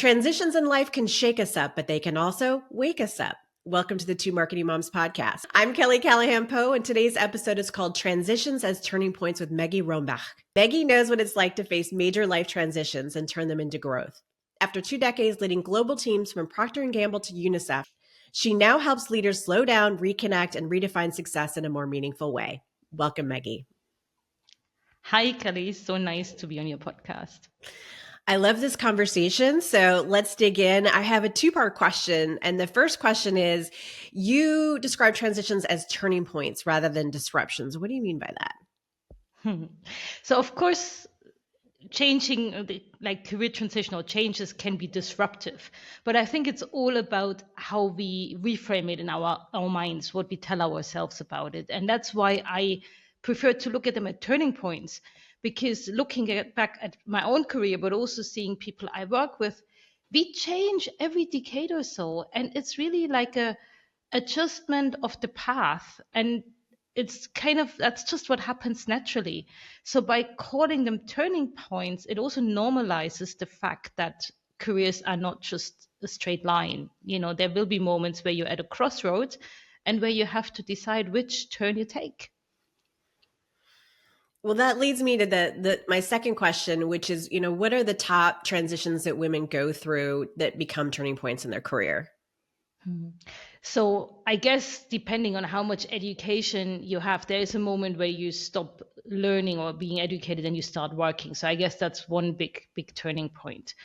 Transitions in life can shake us up, but they can also wake us up. Welcome to the Two Marketing Moms podcast. I'm Kelly Callahan-Poe, and today's episode is called Transitions as Turning Points with Meggi Rombach. Meggi knows what it's like to face major life transitions and turn them into growth. After 2 decades leading global teams from Procter Gamble to UNICEF, she now helps leaders slow down, reconnect, and redefine success in a more meaningful way. Welcome, Meggi. Hi, Kelly. So nice to be on your podcast. I love this conversation. So let's dig in. I have a 2-part question. And the first question is, you describe transitions as turning points rather than disruptions. What do you mean by that? So, of course, changing like career transitional changes can be disruptive, but I think it's all about how we reframe it in our minds, what we tell ourselves about it. And that's why I prefer to look at them at turning points, because looking back at my own career, but also seeing people I work with, we change every decade or so. And it's really like a adjustment of the path. And it's kind of, that's just what happens naturally. So by calling them turning points, it also normalizes the fact that careers are not just a straight line. You know, there will be moments where you're at a crossroads and where you have to decide which turn you take. Well, that leads me to my second question, which is, what are the top transitions that women go through that become turning points in their career? So I guess depending on how much education you have, there is a moment where you stop learning or being educated and you start working. So I guess that's one big turning point.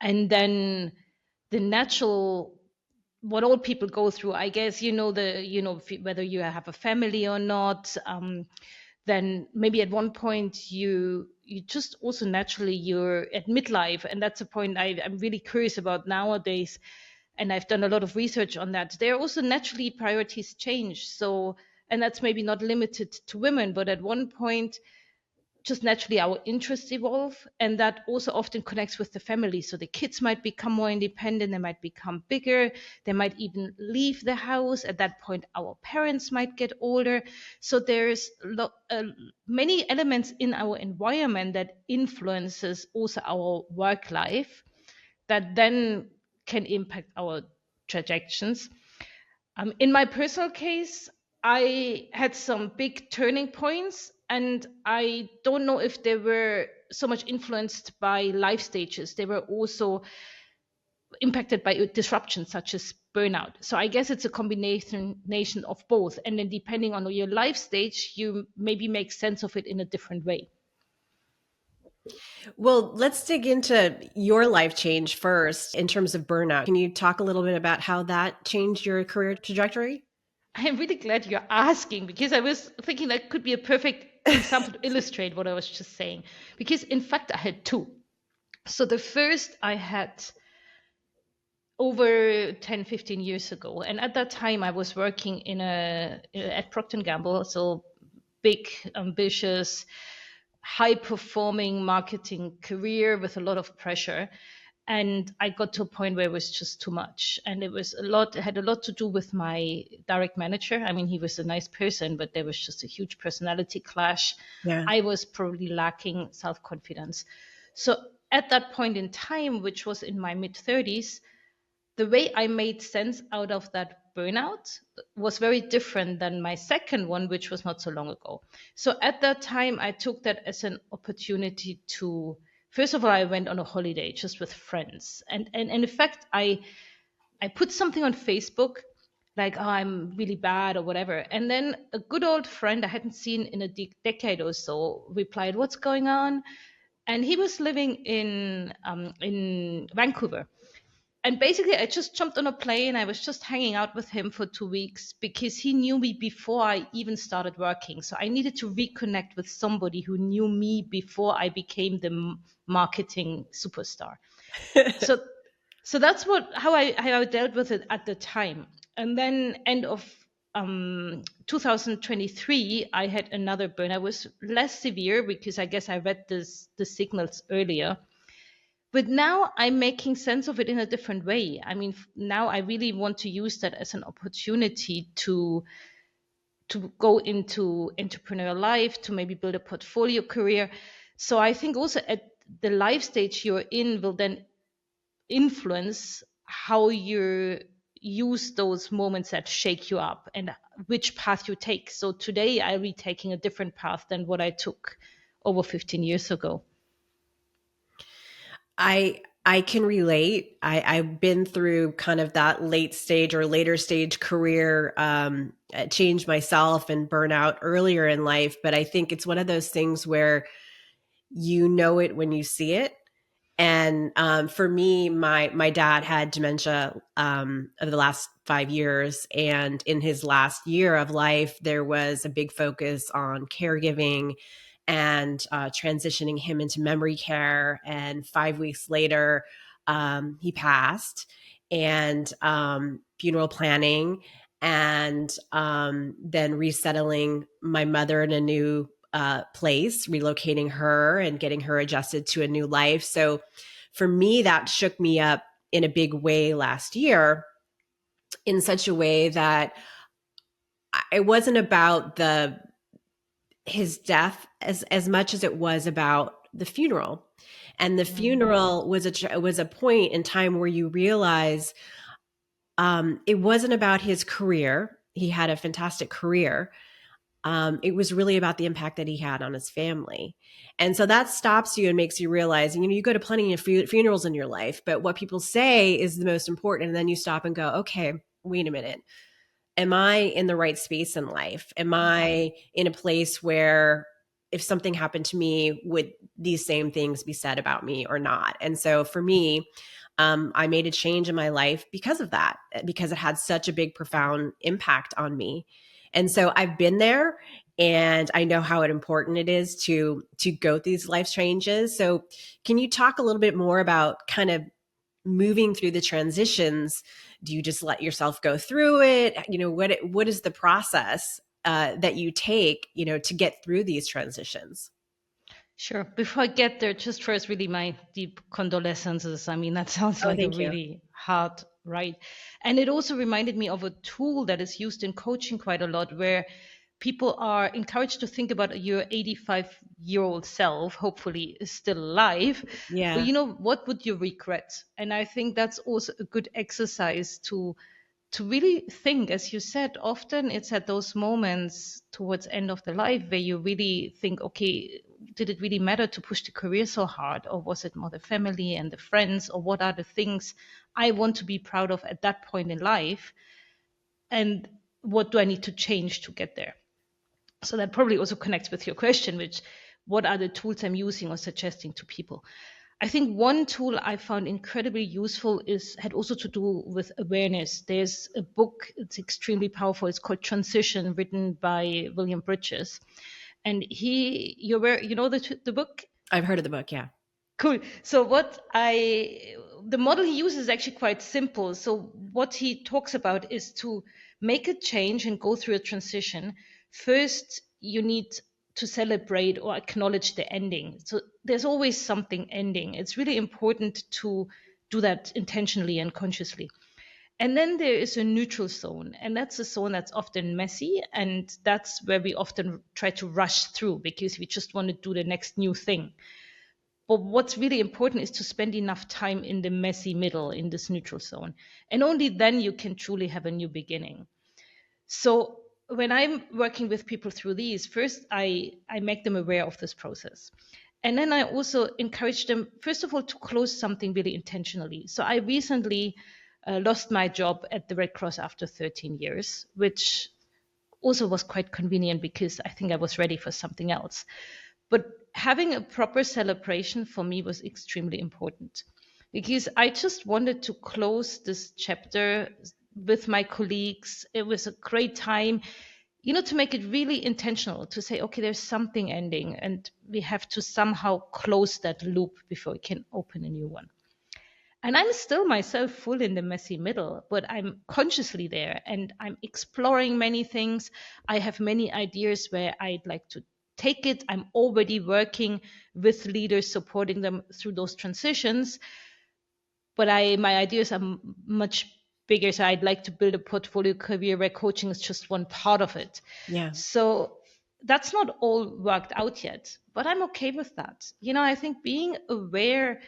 And then the natural, what all people go through, I guess, whether you have a family or not, then maybe at one point you just also naturally you're at midlife. And that's a point I'm really curious about nowadays. And I've done a lot of research on that. There are also naturally priorities change. So, and that's maybe not limited to women, but at one point, just naturally our interests evolve. And that also often connects with the family. So the kids might become more independent, they might become bigger, they might even leave the house. At that point, our parents might get older. So there's many elements in our environment that influences also our work life that then can impact our trajectories. In my personal case, I had some big turning points, and I don't know if they were so much influenced by life stages. They were also impacted by disruptions such as burnout. So I guess it's a combination of both. And then depending on your life stage, you maybe make sense of it in a different way. Well, let's dig into your life change first in terms of burnout. Can you talk a little bit about how that changed your career trajectory? I'm really glad you're asking, because I was thinking that could be a perfect example to illustrate what I was just saying. Because in fact, I had 2. So the first I had over 10, 15 years ago. And at that time, I was working at Procter Gamble, so big, ambitious, high-performing marketing career with a lot of pressure. And I got to a point where it was just too much. And it had a lot to do with my direct manager. I mean, he was a nice person, but there was just a huge personality clash. Yeah. I was probably lacking self-confidence. So at that point in time, which was in my mid-30s, the way I made sense out of that burnout was very different than my second one, which was not so long ago. So at that time, I took that as an opportunity to, first of all, I went on a holiday just with friends. And in fact, I put something on Facebook like, oh, I'm really bad or whatever. And then a good old friend I hadn't seen in a decade or so replied, what's going on? And he was living in Vancouver. And basically, I just jumped on a plane. I was just hanging out with him for 2 weeks because he knew me before I even started working. So I needed to reconnect with somebody who knew me before I became the marketing superstar. So that's how I dealt with it at the time. And then end of 2023, I had another burn. I was less severe because I guess I read the signals earlier. But now I'm making sense of it in a different way. I mean, now I really want to use that as an opportunity to go into entrepreneurial life, to maybe build a portfolio career. So I think also at the life stage you're in will then influence how you use those moments that shake you up and which path you take. So today I'll be taking a different path than what I took over 15 years ago. I can relate. I've been through kind of that late stage or later stage career change myself and burnout earlier in life. But I think it's one of those things where you know it when you see it. And for me, my dad had dementia over the last 5 years. And in his last year of life, there was a big focus on caregiving and transitioning him into memory care. And 5 weeks later, he passed, and funeral planning, and then resettling my mother in a new place, relocating her and getting her adjusted to a new life. So for me, that shook me up in a big way last year, in such a way that it wasn't about his death as much as it was about the funeral. And the funeral was a point in time where you realize it wasn't about his career. He had a fantastic career. It was really about the impact that he had on his family. And so that stops you and makes you realize, you go to plenty of funerals in your life, but what people say is the most important. And then you stop and go, okay, wait a minute. Am I in the right space in life? Am I in a place where if something happened to me, would these same things be said about me or not? And so for me, I made a change in my life because of that, because it had such a big, profound impact on me. And so I've been there, and I know how important it is to go through these life changes. So can you talk a little bit more about kind of moving through the transitions? Do you just let yourself go through it? What is the process that you take, to get through these transitions? Sure. Before I get there, just first, really my deep condolences. I mean, that sounds Oh, like a thank you. really hard ride. And it also reminded me of a tool that is used in coaching quite a lot, where people are encouraged to think about your 85-year-old self, hopefully is still alive. But Yeah. what would you regret? And I think that's also a good exercise to really think, as you said, often it's at those moments towards end of the life where you really think, okay, did it really matter to push the career so hard, or was it more the family and the friends, or what are the things I want to be proud of at that point in life, and what do I need to change to get there? So that probably also connects with your question, which what are the tools I'm using or suggesting to people? I think one tool I found incredibly useful had also to do with awareness. There's a book, it's extremely powerful. It's called Transition, written by William Bridges. And you're aware, the book? I've heard of the book. Yeah. Cool. So the model he uses is actually quite simple. So what he talks about is to make a change and go through a transition. First, you need to celebrate or acknowledge the ending. So there's always something ending. It's really important to do that intentionally and consciously. And then there is a neutral zone, and that's a zone that's often messy, and that's where we often try to rush through because we just want to do the next new thing. But what's really important is to spend enough time in the messy middle, in this neutral zone. And only then you can truly have a new beginning. So when I'm working with people through these, first I make them aware of this process. And then I also encourage them, first of all, to close something really intentionally. So I recently lost my job at the Red Cross after 13 years, which also was quite convenient because I think I was ready for something else. But having a proper celebration for me was extremely important because I just wanted to close this chapter with my colleagues. It was a great time, to make it really intentional, to say, okay, there's something ending and we have to somehow close that loop before we can open a new one. And I'm still myself full in the messy middle, but I'm consciously there and I'm exploring many things. I have many ideas where I'd like to take it. I'm already working with leaders, supporting them through those transitions. But my ideas are much bigger. So I'd like to build a portfolio career where coaching is just one part of it. Yeah. So that's not all worked out yet, but I'm okay with that. I think being aware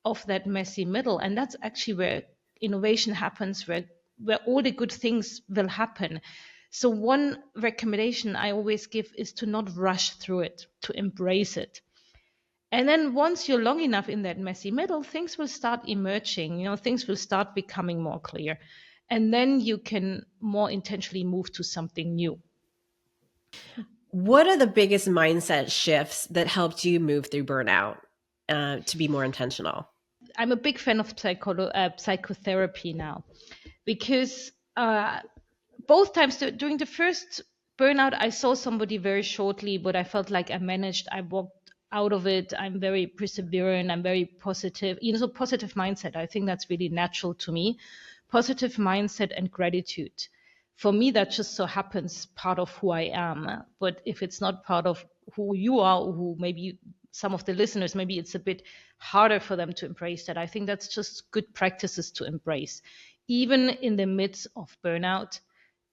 of that messy middle. And that's actually where innovation happens, where all the good things will happen. So one recommendation I always give is to not rush through it, to embrace it. And then once you're long enough in that messy middle, things will start emerging, things will start becoming more clear. And then you can more intentionally move to something new. What are the biggest mindset shifts that helped you move through burnout to be more intentional? I'm a big fan of psychotherapy now, because both times during the first burnout, I saw somebody very shortly, but I felt like I managed. I walked out of it. I'm very perseverant. I'm very positive. So positive mindset. I think that's really natural to me. Positive mindset and gratitude. For me, that just so happens part of who I am. But if it's not part of who you are, or who maybe some of the listeners, maybe it's a bit harder for them to embrace that. I think that's just good practices to embrace. Even in the midst of burnout,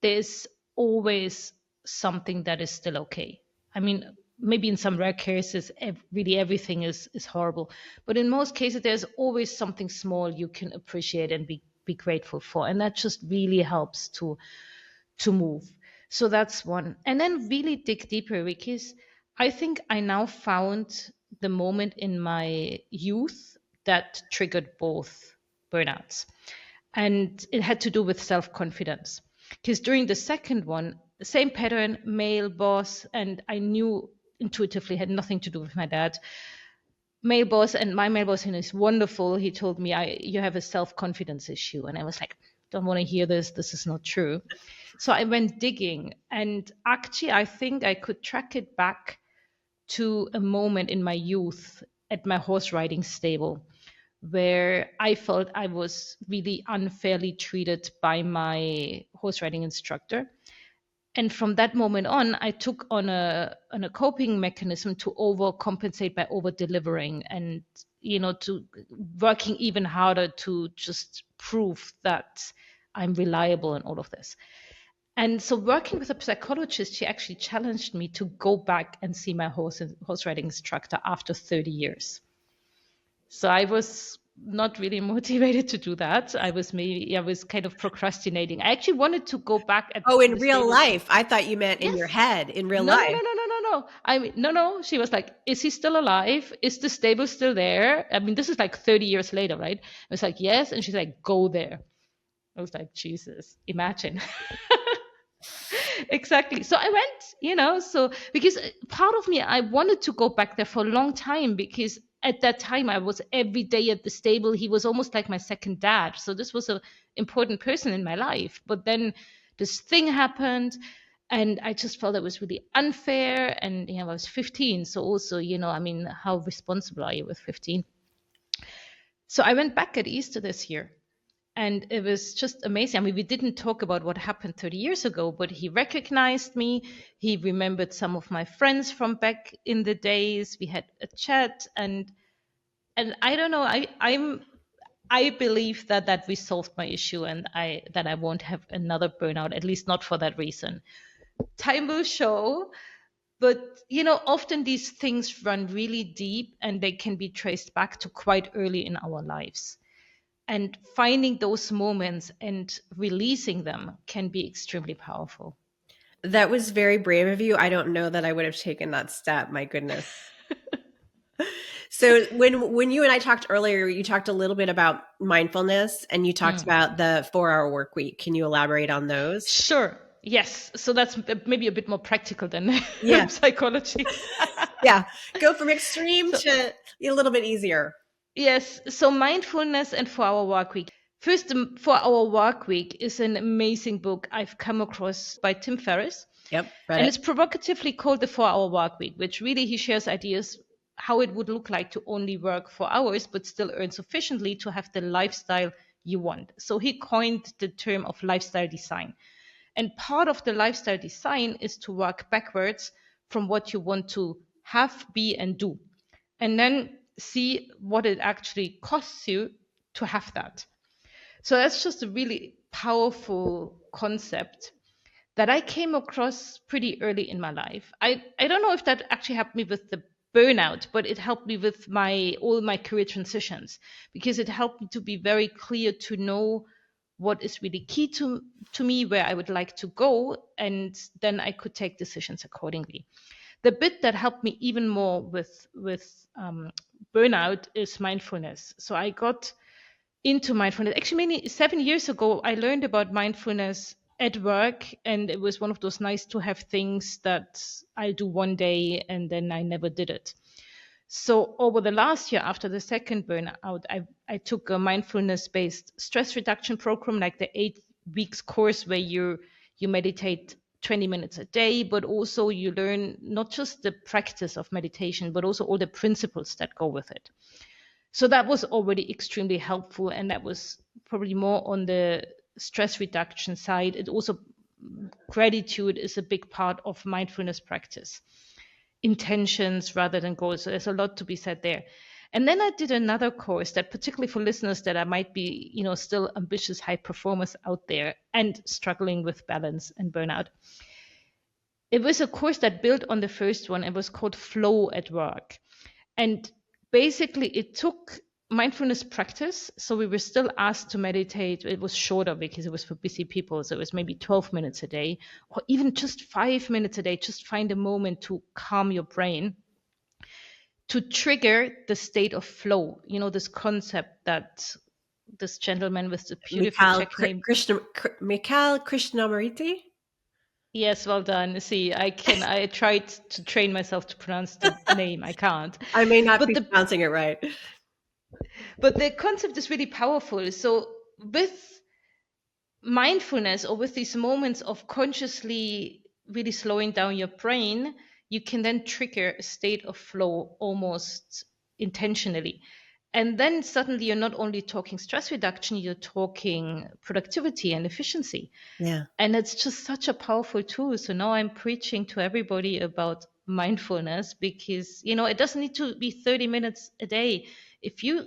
there's always something that is still okay. I mean, maybe in some rare cases, really everything is horrible. But in most cases, there's always something small you can appreciate and be grateful for. And that just really helps to move. So that's one. And then really dig deeper, because I think I now found the moment in my youth that triggered both burnouts. And it had to do with self-confidence. Because during the second one, the same pattern, male boss, and I knew intuitively had nothing to do with my dad. Male boss, and my male boss is wonderful. He told me, you have a self-confidence issue. And I was like, don't want to hear this. This is not true. So I went digging, and actually, I think I could track it back to a moment in my youth at my horse riding stable, where I felt I was really unfairly treated by my horse riding instructor. And from that moment on, I took on a coping mechanism to overcompensate by over delivering, and to working even harder to just prove that I'm reliable and all of this. And so working with a psychologist, she actually challenged me to go back and see my horse riding instructor after 30 years. So I was not really motivated to do that. I was kind of procrastinating. I actually wanted to go back in real life. I thought you meant in your head, in real life. No. I mean, no. She was like, is he still alive? Is the stable still there? I mean, this is like 30 years later, right? I was like, yes. And she's like, go there. I was like, Jesus, imagine. Exactly. So I went, so because part of me, I wanted to go back there for a long time, because at that time I was every day at the stable. He was almost like my second dad. So this was an important person in my life. But then this thing happened, and I just felt it was really unfair. And, I was 15. So also, I mean, how responsible are you with 15? So I went back at Easter this year. And it was just amazing. I mean, we didn't talk about what happened 30 years ago, but he recognized me. He remembered some of my friends from back in the days. We had a chat, and I don't know. I believe that resolved my issue, and that I won't have another burnout, at least not for that reason. Time will show. But, often these things run really deep, and they can be traced back to quite early in our lives. And finding those moments and releasing them can be extremely powerful. That was very brave of you. I don't know that I would have taken that step. My goodness. So when you and I talked earlier, you talked a little bit about mindfulness, and you talked about the 4-hour work week. Can you elaborate on those? Sure. Yes. So that's maybe a bit more practical than psychology. Yeah. Go from extreme to a little bit easier. Yes. So mindfulness and 4-hour work week. First, the 4-hour work week is an amazing book I've come across by Tim Ferriss. Yep. And it's provocatively called the 4-hour work week, which really he shares ideas how it would look like to only work 4 hours, but still earn sufficiently to have the lifestyle you want. So he coined the term of lifestyle design. And part of the lifestyle design is to work backwards from what you want to have, be, and do. And then see what it actually costs you to have that. So that's just a really powerful concept that I came across pretty early in my life. I don't know if that actually helped me with the burnout, but it helped me with all my career transitions, because it helped me to be very clear, to know what is really key to me, where I would like to go, and then I could take decisions accordingly. The bit that helped me even more with burnout is mindfulness. So I got into mindfulness. Actually, 7 years ago, I learned about mindfulness at work, and it was one of those nice to have things that I'll do one day and then I never did it. So over the last year, after the second burnout, I took a mindfulness-based stress reduction program, like the 8 weeks course where you meditate 20 minutes a day, but also you learn not just the practice of meditation, but also all the principles that go with it. So that was already extremely helpful, and that was probably more on the stress reduction side. It also, gratitude is a big part of mindfulness practice. Intentions rather than goals. So there's a lot to be said there. And then I did another course that, particularly for listeners that might be, still ambitious high performers out there and struggling with balance and burnout. It was a course that built on the first one. It was called Flow at Work. And basically it took mindfulness practice. So we were still asked to meditate. It was shorter because it was for busy people. So it was maybe 12 minutes a day, or even just 5 minutes a day. Just find a moment to calm your brain, to trigger the state of flow. This concept that this gentleman with the beautiful Czech name. Mikhail Krishnamurti? Yes, well done. See, I tried to train myself to pronounce the name. I can't. I may not be pronouncing it right. But the concept is really powerful. So with mindfulness, or with these moments of consciously really slowing down your brain, you can then trigger a state of flow almost intentionally. And then suddenly you're not only talking stress reduction, you're talking productivity and efficiency. Yeah. And it's just such a powerful tool. So now I'm preaching to everybody about mindfulness, because, it doesn't need to be 30 minutes a day. If you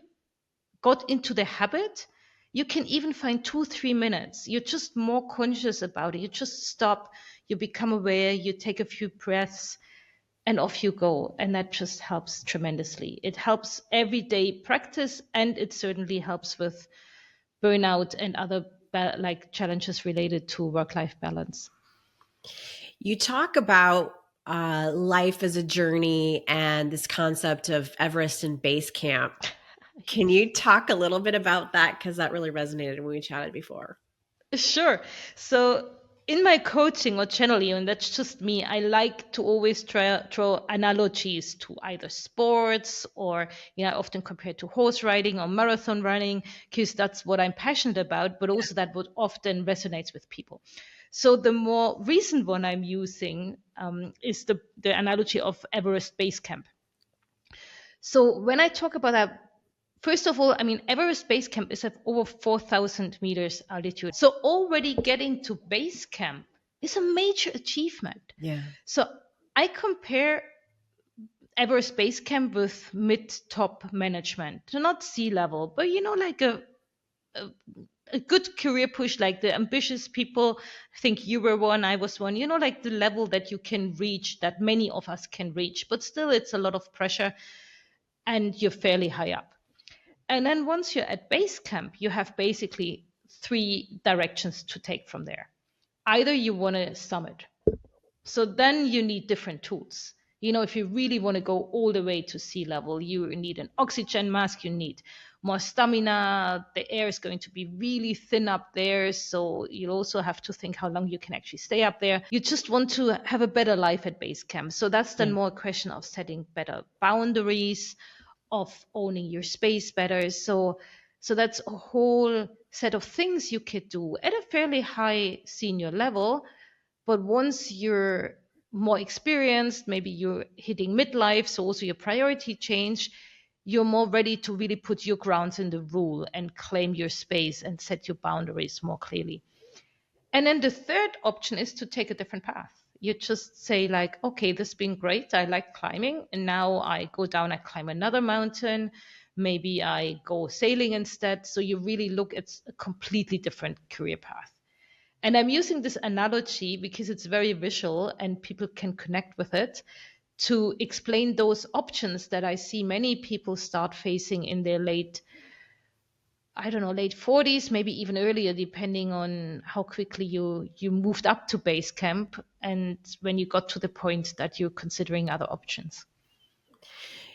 got into the habit, you can even find 2-3 minutes. You're just more conscious about it. You just stop, you become aware, you take a few breaths, and off you go. And that just helps tremendously. It helps everyday practice, and it certainly helps with burnout and other challenges related to work-life balance. You talk about life as a journey and this concept of Everest and base camp. Can you talk a little bit about that? Because that really resonated when we chatted before. Sure. So in my coaching, or generally, and that's just me, I like to always draw analogies to either sports, or, I often compare it to horse riding or marathon running, because that's what I'm passionate about, but also that what often resonates with people. So the more recent one I'm using is the analogy of Everest Base Camp. So when I talk about that, first of all, Everest Base Camp is at over 4,000 meters altitude. So already getting to base camp is a major achievement. Yeah. So I compare Everest Base Camp with mid-top management. So not C-level, but like a good career push, like the ambitious people. I think you were one, I was one, like the level that you can reach, that many of us can reach, but still it's a lot of pressure and you're fairly high up. And then once you're at base camp, you have basically 3 directions to take from there. Either you want to summit. So then you need different tools. If you really want to go all the way to sea level, you need an oxygen mask, you need more stamina. The air is going to be really thin up there. So you'll also have to think how long you can actually stay up there. You just want to have a better life at base camp. So that's then more a question of setting better boundaries, of owning your space better. So that's a whole set of things you could do at a fairly high senior level. But once you're more experienced, maybe you're hitting midlife, so also your priority change, you're more ready to really put your grounds in the rule and claim your space and set your boundaries more clearly. And then the third option is to take a different path. You just say like, okay, this has been great. I like climbing. And now I go down, I climb another mountain. Maybe I go sailing instead. So you really look at a completely different career path. And I'm using this analogy because it's very visual and people can connect with it, to explain those options that I see many people start facing in their late 40s, maybe even earlier, depending on how quickly you moved up to base camp and when you got to the point that you're considering other options.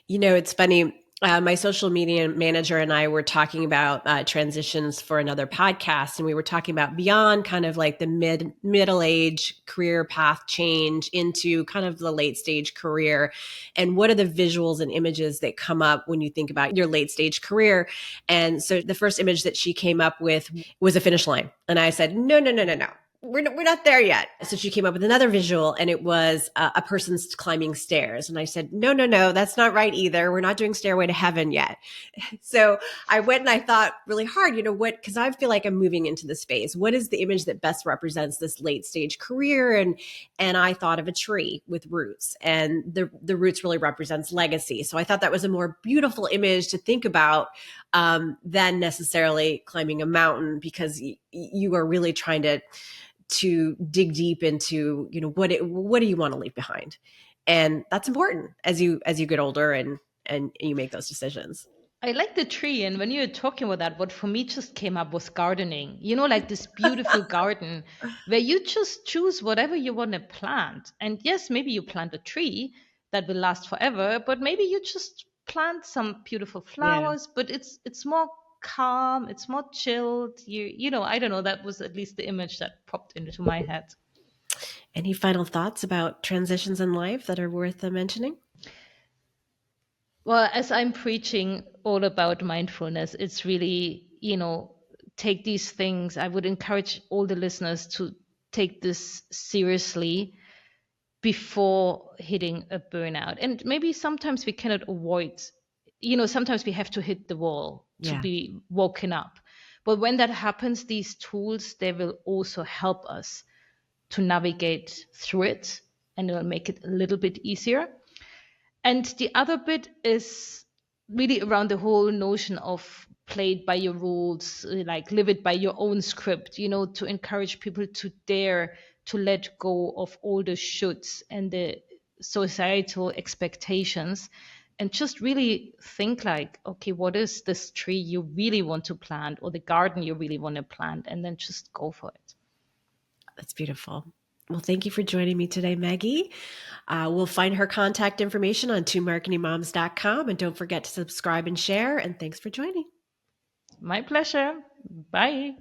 It's funny. My social media manager and I were talking about transitions for another podcast, and we were talking about beyond kind of like the middle age career path change into kind of the late stage career, and what are the visuals and images that come up when you think about your late stage career. And so the first image that she came up with was a finish line, and I said, no, no, no, no, no. We're not there yet. So she came up with another visual, and it was a person's climbing stairs. And I said, no, no, no, that's not right either. We're not doing Stairway to Heaven yet. So I went and I thought really hard, because I feel like I'm moving into the space. What is the image that best represents this late stage career? And I thought of a tree with roots, and the roots really represents legacy. So I thought that was a more beautiful image to think about than necessarily climbing a mountain, because you are really trying to dig deep into, what do you want to leave behind? And that's important as you get older and you make those decisions. I like the tree. And when you were talking about that, what for me just came up was gardening, like this beautiful garden where you just choose whatever you want to plant. And yes, maybe you plant a tree that will last forever, but maybe you just plant some beautiful flowers, but it's more calm, it's more chilled. I don't know, that was at least the image that popped into my head. Any final thoughts about transitions in life that are worth mentioning? Well, as I'm preaching all about mindfulness, it's really, take these things. I would encourage all the listeners to take this seriously before hitting a burnout. And maybe sometimes we cannot avoid, sometimes we have to hit the wall to be woken up. But when that happens, these tools, they will also help us to navigate through it, and it will make it a little bit easier. And the other bit is really around the whole notion of play it by your rules, like live it by your own script, to encourage people to dare to let go of all the shoulds and the societal expectations, and just really think like, okay, what is this tree you really want to plant, or the garden you really want to plant, and then just go for it. That's beautiful. Well, thank you for joining me today, Meggi. We'll find her contact information on twomarketingmoms.com, and don't forget to subscribe and share. And thanks for joining. My pleasure. Bye.